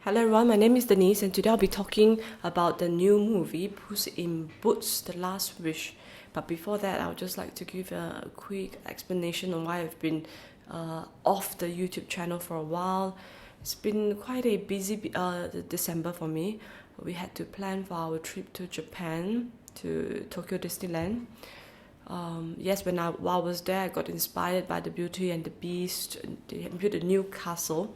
Hello everyone, my name is Denise and today I'll be talking about the new movie Puss in Boots, The Last Wish. But before that, I would just like to give a quick explanation on why I've been off the YouTube channel for a while. It's been quite a busy December for me. We had to plan for our trip to Japan, to Tokyo Disneyland. Yes, while I was there, I got inspired by the Beauty and the Beast. They had built a new castle.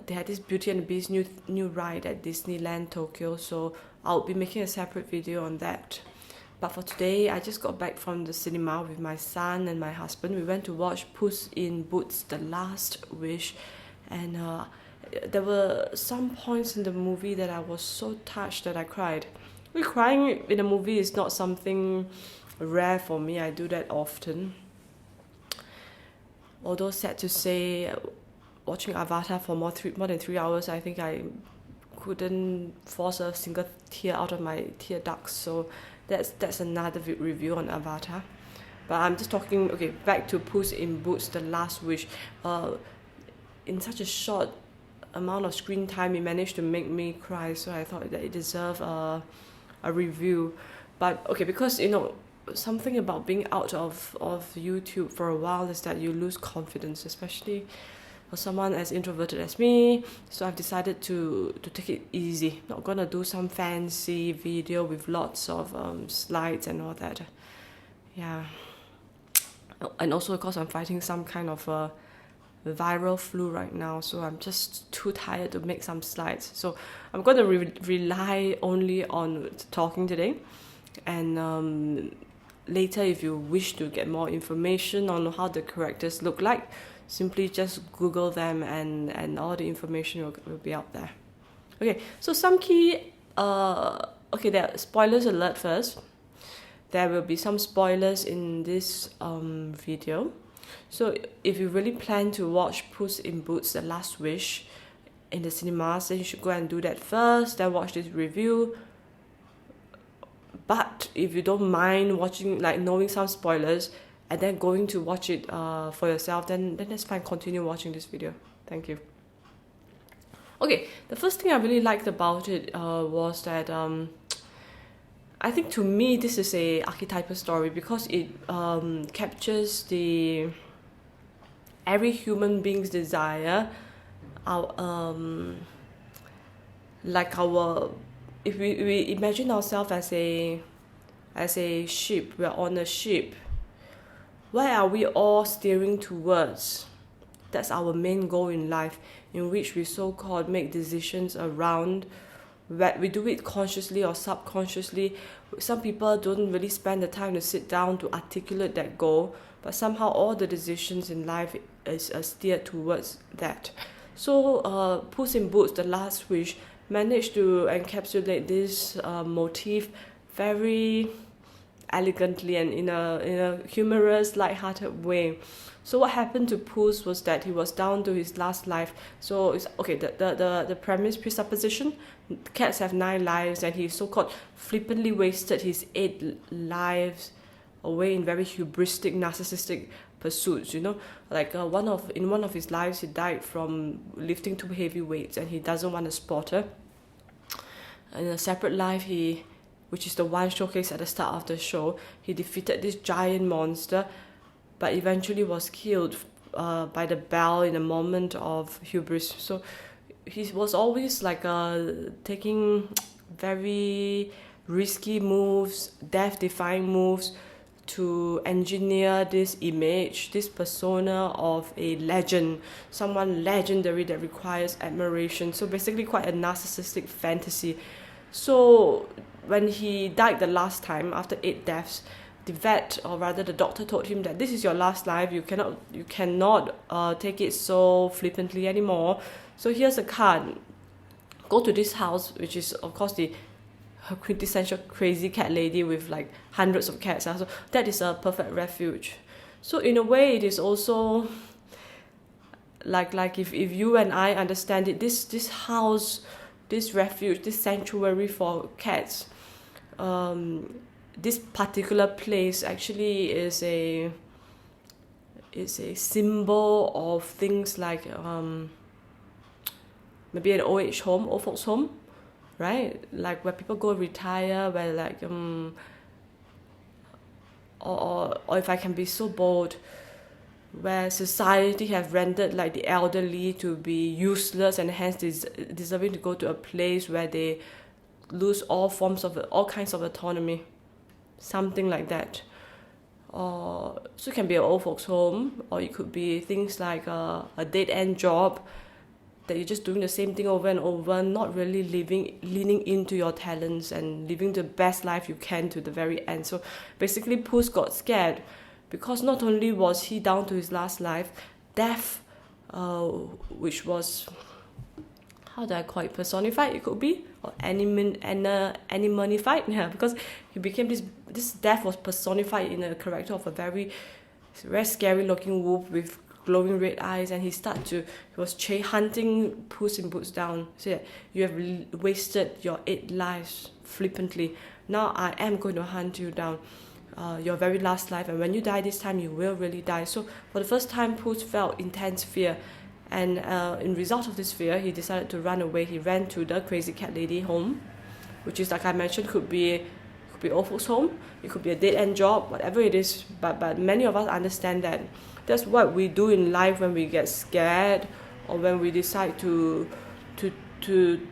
They had this Beauty and the Beast new ride at Disneyland Tokyo, so I'll be making a separate video on that. But for today, I just got back from the cinema with my son and my husband. We went to watch Puss in Boots, The Last Wish, and there were some points in the movie that I was so touched that I cried. Crying in a movie is not something rare for me. I do that often. Although sad to say, watching Avatar for more than 3 hours, I think I couldn't force a single tear out of my tear ducts. So that's another review on Avatar. But I'm just talking, back to Puss in Boots, The Last Wish. In such a short amount of screen time, it managed to make me cry. So I thought that it deserved a review. But because something about being out of YouTube for a while is that you lose confidence, especially for someone as introverted as me. So I've decided to take it easy. Not gonna do some fancy video with lots of slides and all that. Yeah. And also because I'm fighting some kind of a viral flu right now, so I'm just too tired to make some slides. So I'm gonna rely only on talking today. And later, if you wish to get more information on how the characters look like, simply just Google them and all the information will be out there. Okay, so some key, there are spoilers alert first. There will be some spoilers in this video. So if you really plan to watch Puss in Boots, The Last Wish in the cinemas, then you should go and do that first, then watch this review. But if you don't mind watching, knowing some spoilers, and then going to watch it for yourself, then that's fine. Continue watching this video. Thank you. Okay, the first thing I really liked about it was that I think to me this is a archetypal story because it captures every human being's desire. If we imagine ourselves as a ship, we're on a ship. Where are we all steering towards? That's our main goal in life, in which we so-called make decisions around. We do it consciously or subconsciously. Some people don't really spend the time to sit down to articulate that goal, but somehow all the decisions in life is steered towards that. So Puss in Boots, The Last Wish, managed to encapsulate this motif very elegantly and in a humorous, light-hearted way. So what happened to Puss was that he was down to his last life. So it's the premise presupposition: cats have 9 lives, and he so-called flippantly wasted his 8 lives away in very hubristic, narcissistic pursuits. In one of his lives, he died from lifting too heavy weights, and he doesn't want a spotter. In a separate life, which is the one showcased at the start of the show, he defeated this giant monster, but eventually was killed by the bell in a moment of hubris. So he was always taking very risky moves, death-defying moves, to engineer this image, this persona of a legend, someone legendary that requires admiration. So basically quite a narcissistic fantasy. So when he died the last time, after 8 deaths, the vet, or rather the doctor, told him that this is your last life. You cannot take it so flippantly anymore. So here's a card. Go to this house, which is of course her quintessential crazy cat lady with hundreds of cats. So that is a perfect refuge. So in a way, it is also like if you and I understand it, this house, this refuge, this sanctuary for cats, this particular place actually is a symbol of things like maybe an old age home, old folks home, right? Like where people go retire, where like or if I can be so bold, where society have rendered like the elderly to be useless and hence deserving to go to a place where they lose all kinds of autonomy, something like that. Or so it can be an old folks home, or it could be things like a dead end job that you're just doing the same thing over and over, not really leaning into your talents and living the best life you can to the very end. So basically Puss got scared because not only was he down to his last life, death, which was, how do I call it, personified, it could be, or animanified, yeah, because he became this death was personified in a character of a very scary looking wolf with glowing red eyes, and he was hunting Puss in Boots down. So that you have wasted your 8 lives flippantly. Now I am going to hunt you down, your very last life, and when you die this time, you will really die. So for the first time, Puss felt intense fear, and in result of this fear, he decided to run away. He ran to the crazy cat lady home, which is, like I mentioned, could be old folks home, it could be a dead end job, whatever it is. But many of us understand that that's what we do in life when we get scared, or when we decide to do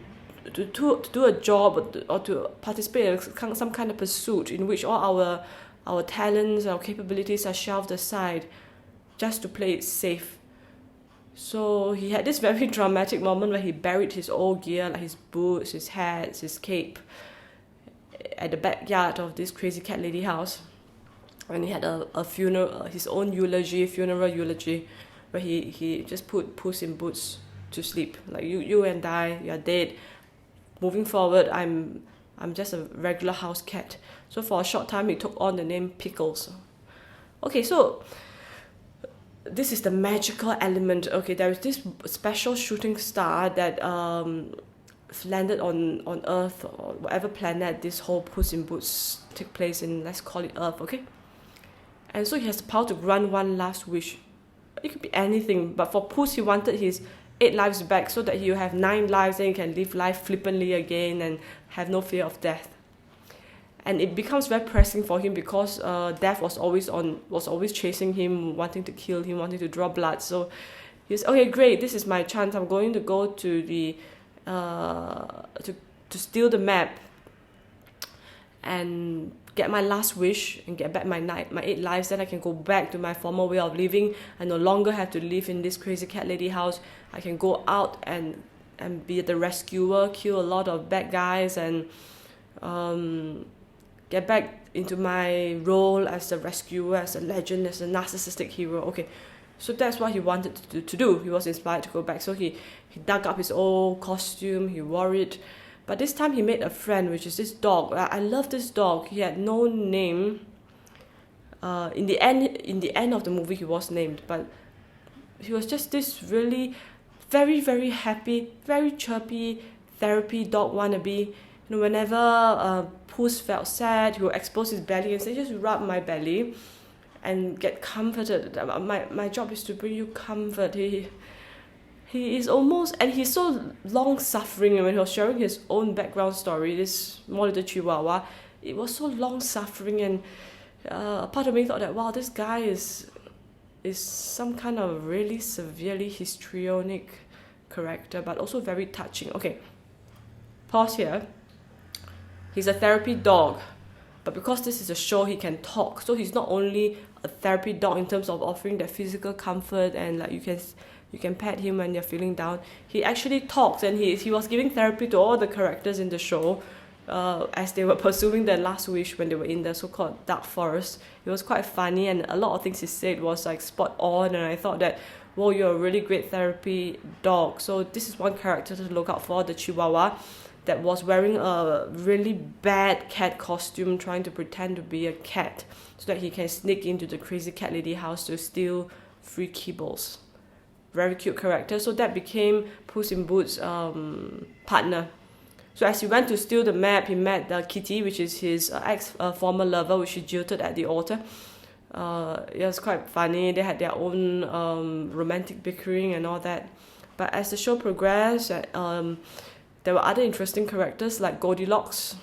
a job, or to participate in some kind of pursuit in which all our talents, our capabilities are shelved aside just to play it safe. So he had this very dramatic moment where he buried his old gear, like his boots, his hats, his cape, at the backyard of this crazy cat lady house. And he had a funeral, his own funeral eulogy, where he just put Puss in Boots to sleep. Like, you and I, you're dead. Moving forward, I'm just a regular house cat. So for a short time, he took on the name Pickles. Okay, so this is the magical element. Okay, there is this special shooting star that landed on Earth, or whatever planet this whole Puss in Boots took place in. Let's call it Earth, okay? And so he has the power to grant one last wish. It could be anything, but for Puss, he wanted his 8 lives back so that he'll have 9 lives and he can live life flippantly again and have no fear of death. And it becomes very pressing for him because death was always chasing him, wanting to kill him, wanting to draw blood. So he's, okay, great, this is my chance. I'm going to go to the to steal the map and get my last wish and get back my 8 lives. Then I can go back to my former way of living. I no longer have to live in this crazy cat lady house. I can go out and be the rescuer, kill a lot of bad guys, and get back into my role as a rescuer, as a legend, as a narcissistic hero. Okay, so that's what he wanted to do. He was inspired to go back. So he dug up his old costume, he wore it. But this time he made a friend, which is this dog. I love this dog. He had no name. In the end of the movie, he was named, but he was just this really very, very happy, very chirpy therapy dog wannabe. You know, whenever Puss felt sad, he would expose his belly and say, "Just rub my belly," and get comforted. My job is to bring you comfort. He is almost, and he's so long-suffering. When he was sharing his own background story, this small little chihuahua, it was so long-suffering, and a part of me thought that, wow, this guy is some kind of really severely histrionic character, but also very touching. Okay, pause here. He's a therapy dog, but because this is a show, he can talk. So he's not only a therapy dog in terms of offering that physical comfort, and like you can pet him when you're feeling down. He actually talks, and he was giving therapy to all the characters in the show as they were pursuing their last wish when they were in the so-called dark forest. It was quite funny, and a lot of things he said was like spot on, and I thought that, whoa, you're a really great therapy dog. So this is one character to look out for, the Chihuahua, that was wearing a really bad cat costume, trying to pretend to be a cat so that he can sneak into the crazy cat lady house to steal free kibbles. Very cute character. So that became Puss in Boots' partner. So as he went to steal the map, he met the Kitty, which is his former lover, which he jilted at the altar. It was quite funny. They had their own romantic bickering and all that. But as the show progressed, there were other interesting characters like Goldilocks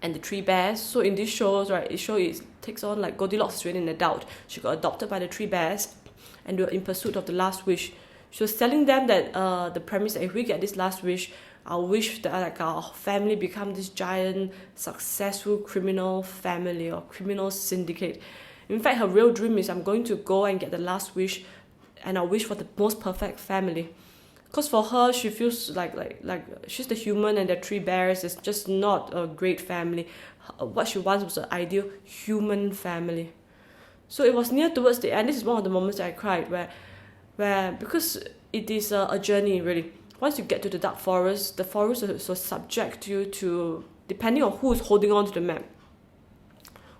and the three bears. So in these shows, right, it takes on like Goldilocks is really an adult. She got adopted by the three bears, and they were in pursuit of the last wish. She was telling them that the premise that if we get this last wish, I'll wish that like our family become this giant, successful criminal family or criminal syndicate. In fact, her real dream is I'm going to go and get the last wish, and I'll wish for the most perfect family. Because for her, she feels like she's the human and the three bears is just not a great family. What she wants was an ideal human family. So it was near towards the end. This is one of the moments that I cried, where because it is a journey really. Once you get to the dark forest, the forest will subject you to, depending on who is holding on to the map.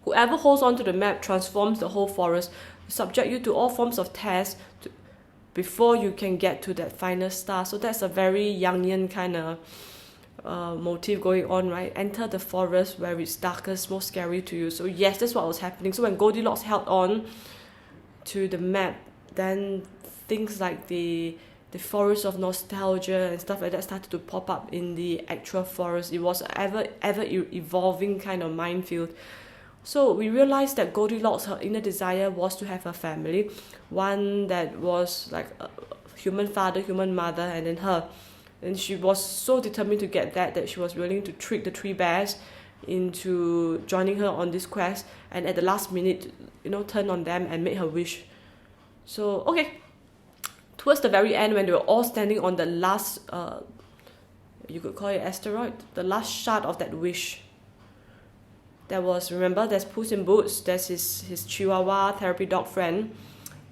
Whoever holds on to the map transforms the whole forest, subject you to all forms of tests before you can get to that final star. So that's a very Jungian kind of motif going on, right? Enter the forest where it's darkest, most scary to you. So yes, that's what was happening. So when Goldilocks held on to the map, then things like the forest of nostalgia and stuff like that started to pop up in the actual forest. It was ever evolving kind of minefield. So we realized that Goldilocks, her inner desire was to have a family, one that was like a human father, human mother, and then her. And she was so determined to get that she was willing to trick the three bears into joining her on this quest, and at the last minute, turn on them and make her wish. So, okay. Towards the very end, when they were all standing on the last, you could call it asteroid, the last shard of that wish, there's Puss in Boots, there's his Chihuahua therapy dog friend,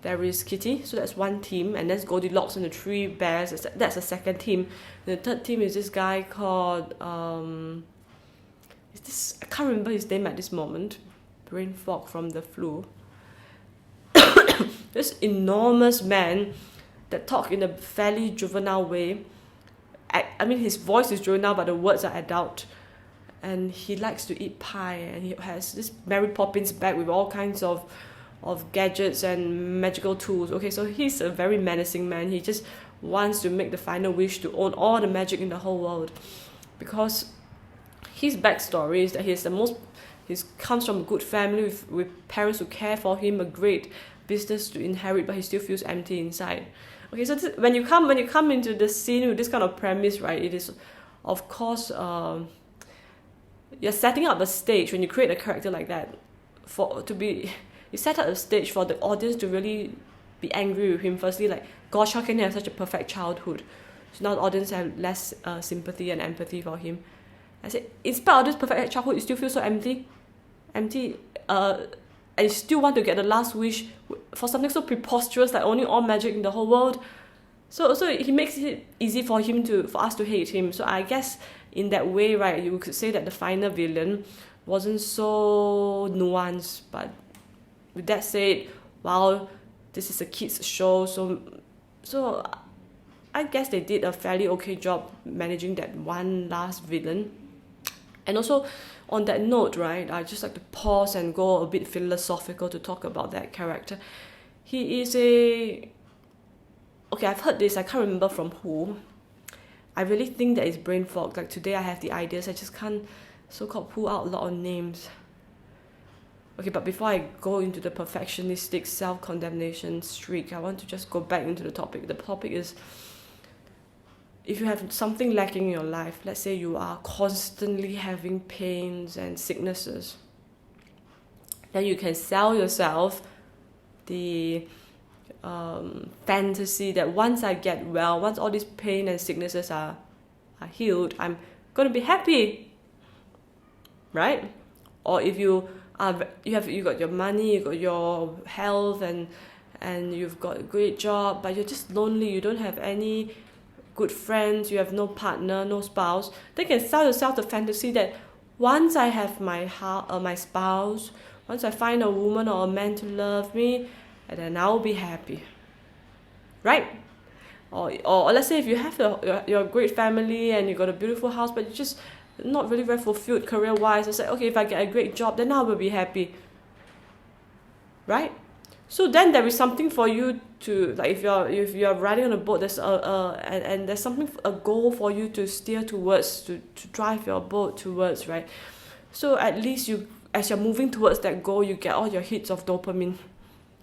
there is Kitty, so that's one team, and there's Goldilocks and the three bears, that's the second team. And the third team is this guy called, I can't remember his name at this moment, brain fog from the flu. This enormous man that talk in a fairly juvenile way. I mean, his voice is juvenile, but the words are adult. And he likes to eat pie, and he has this Mary Poppins bag with all kinds of gadgets and magical tools. Okay, so he's a very menacing man. He just wants to make the final wish to own all the magic in the whole world. Because his backstory is that he comes from a good family with parents who care for him, a great business to inherit, but he still feels empty inside. Okay, so when you come into the scene with this kind of premise, right, it is, of course, you're setting up a stage when you create a character like that you set up a stage for the audience to really be angry with him. Firstly, like, gosh, how can he have such a perfect childhood? So now the audience have less sympathy and empathy for him. I said, in spite of this perfect childhood, you still feel so empty, and you still want to get the last wish for something so preposterous, like owning all magic in the whole world. So he makes it easy for us to hate him. So I guess in that way, right, you could say that the final villain wasn't so nuanced. But with that said, wow, this is a kids show, so I guess they did a fairly okay job managing that one last villain. And also, on that note, right, I just like to pause and go a bit philosophical to talk about that character. He is okay, I've heard this, I can't remember from who. I really think that it's brain fog. Like today I have the ideas, I just can't so-called pull out a lot of names. Okay, but before I go into the perfectionistic self-condemnation streak, I want to just go back into the topic. The topic is, if you have something lacking in your life, let's say you are constantly having pains and sicknesses, then you can sell yourself the fantasy that once I get well, once all these pain and sicknesses are healed, I'm going to be happy, right? Or if you got your money, you got your health, and you've got a great job, but you're just lonely, you don't have any good friends, you have no partner, no spouse, then you can sell yourself the fantasy that once I have my spouse, once I find a woman or a man to love me, and then I'll be happy, right? Or let's say if you have your great family and you got a beautiful house, but you're just not really very fulfilled career-wise, it's like, okay, if I get a great job, then I will be happy, right? So then there is something for you to, like, if you're riding on a boat, there's and there's something, a goal for you to steer towards, to drive your boat towards, right? So at least you, as you're moving towards that goal, you get all your hits of dopamine.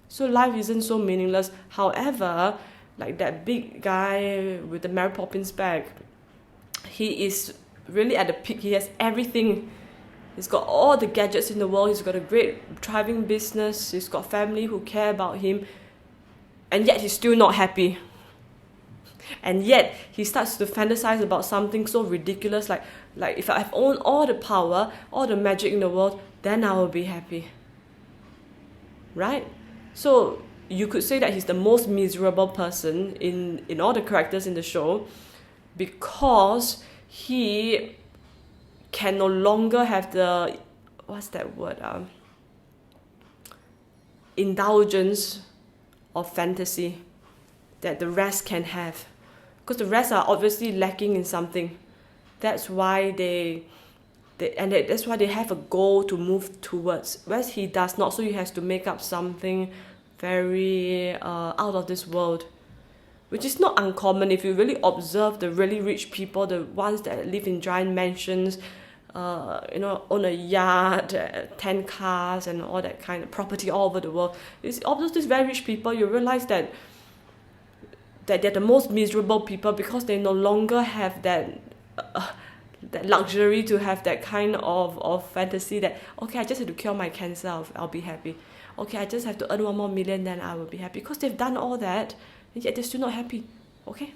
So life isn't so meaningless. However, like that big guy with the Mary Poppins bag, he is really at the peak. He has everything. He's got all the gadgets in the world. He's got a great thriving business. He's got family who care about him. And yet he's still not happy. And yet he starts to fantasize about something so ridiculous, like if I've owned all the power, all the magic in the world, then I will be happy. Right? So you could say that he's the most miserable person in all the characters in the show, because he can no longer have the, what's that word, indulgence of fantasy that the rest can have, because the rest are obviously lacking in something. That's why that's why they have a goal to move towards, whereas he does not. So he has to make up something very out of this world, which is not uncommon if you really observe the really rich people, the ones that live in giant mansions, own a yacht, 10 cars, and all that kind of property all over the world. It's obvious these very rich people, you realize that they're the most miserable people, because they no longer have that luxury to have that kind of fantasy that, okay, I just have to cure my cancer, I'll be happy. Okay, I just have to earn 1 more million, then I will be happy. Because they've done all that, and yet they're still not happy. Okay?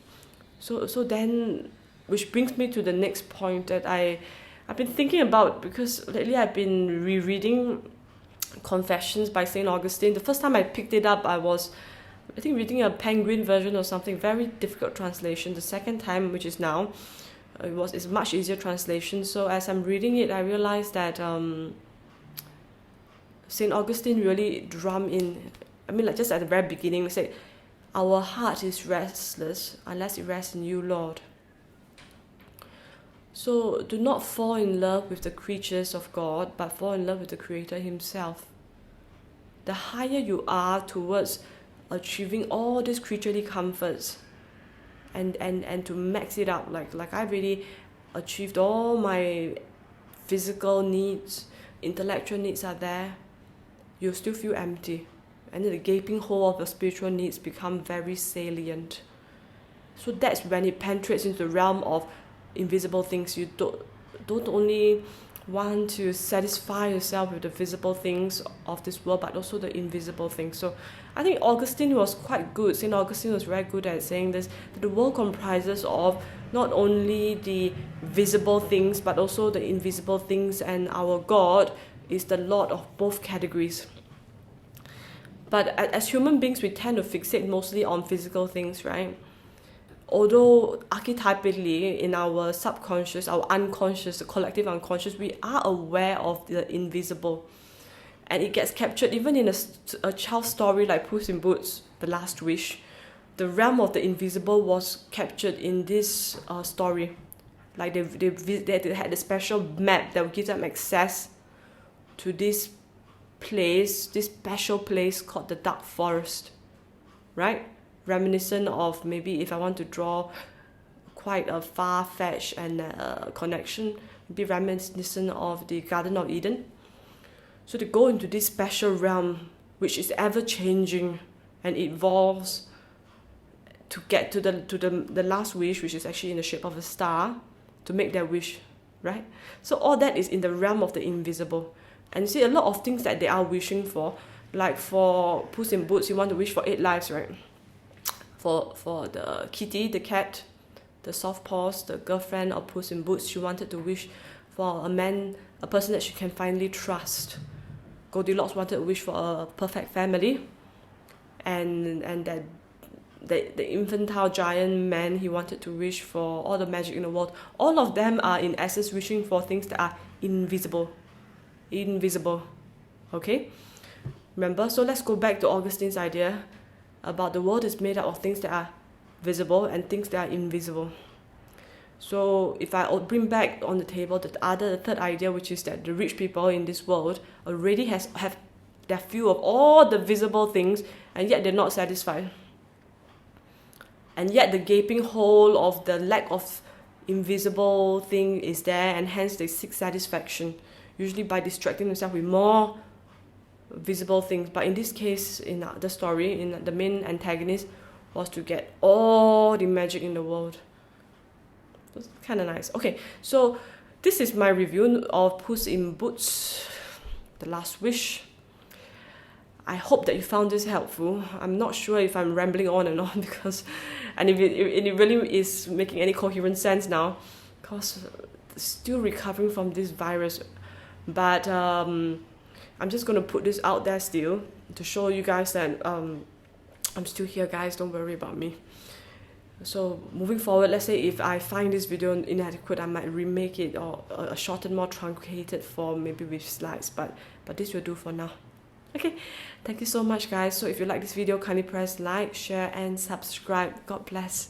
So then, which brings me to the next point that I've been thinking about, because lately I've been rereading Confessions by St. Augustine. The first time I picked it up, I was, I think, reading a Penguin version or something, very difficult translation. The second time, which is now, it's a much easier translation. So as I'm reading it, I realized that St. Augustine really drummed in, like just at the very beginning, he said, our heart is restless unless it rests in you, Lord. So do not fall in love with the creatures of God, but fall in love with the Creator himself. The higher you are towards achieving all these creaturely comforts, and to max it up, like I really achieved all my physical needs, intellectual needs are there, you'll still feel empty. And then the gaping hole of your spiritual needs become very salient. So that's when it penetrates into the realm of invisible things. You don't only want to satisfy yourself with the visible things of this world, but also the invisible things. So I think Augustine was quite good. St. Augustine was very good at saying this, that the world comprises of not only the visible things, but also the invisible things, and our God is the Lord of both categories. But as human beings, we tend to fixate mostly on physical things, right? Although archetypically in our subconscious, our unconscious, the collective unconscious, we are aware of the invisible. And it gets captured even in a child's story like Puss in Boots, The Last Wish. The realm of the invisible was captured in this story. Like they had a special map that would give them access to this place, this special place called the Dark Forest, right? Reminiscent of, maybe if I want to draw quite a far-fetched and connection, be reminiscent of the Garden of Eden. So to go into this special realm, which is ever-changing and evolves to get to the last wish, which is actually in the shape of a star, to make their wish, right? So all that is in the realm of the invisible. And you see a lot of things that they are wishing for, like for Puss in Boots, you want to wish for 8 lives, right? For the kitty, the cat, the soft paws, the girlfriend of Puss in Boots, she wanted to wish for a person that she can finally trust. Goldilocks wanted to wish for a perfect family, and that the infantile giant man, he wanted to wish for all the magic in the world. All of them are in essence wishing for things that are invisible. Okay? Remember? So let's go back to Augustine's idea about the world is made up of things that are visible and things that are invisible. So if I bring back on the table the third idea, which is that the rich people in this world already have they're full of all the visible things, and yet they're not satisfied. And yet the gaping hole of the lack of invisible thing is there, and hence they seek satisfaction, usually by distracting themselves with more visible things. But in this case, in the story, in the main antagonist was to get all the magic in the world. It's kind of nice. Okay, so this is my review of Puss in Boots, The Last Wish. I hope that you found this helpful. I'm not sure if I'm rambling on and on because, and if it really is making any coherent sense now, because still recovering from this virus. But I'm just gonna put this out there still to show you guys that I'm still here, guys. Don't worry about me. So moving forward, let's say if I find this video inadequate, I might remake it or a shortened, more truncated form, maybe with slides. But this will do for now. Okay, thank you so much, guys. So if you like this video, kindly press like, share, and subscribe. God bless.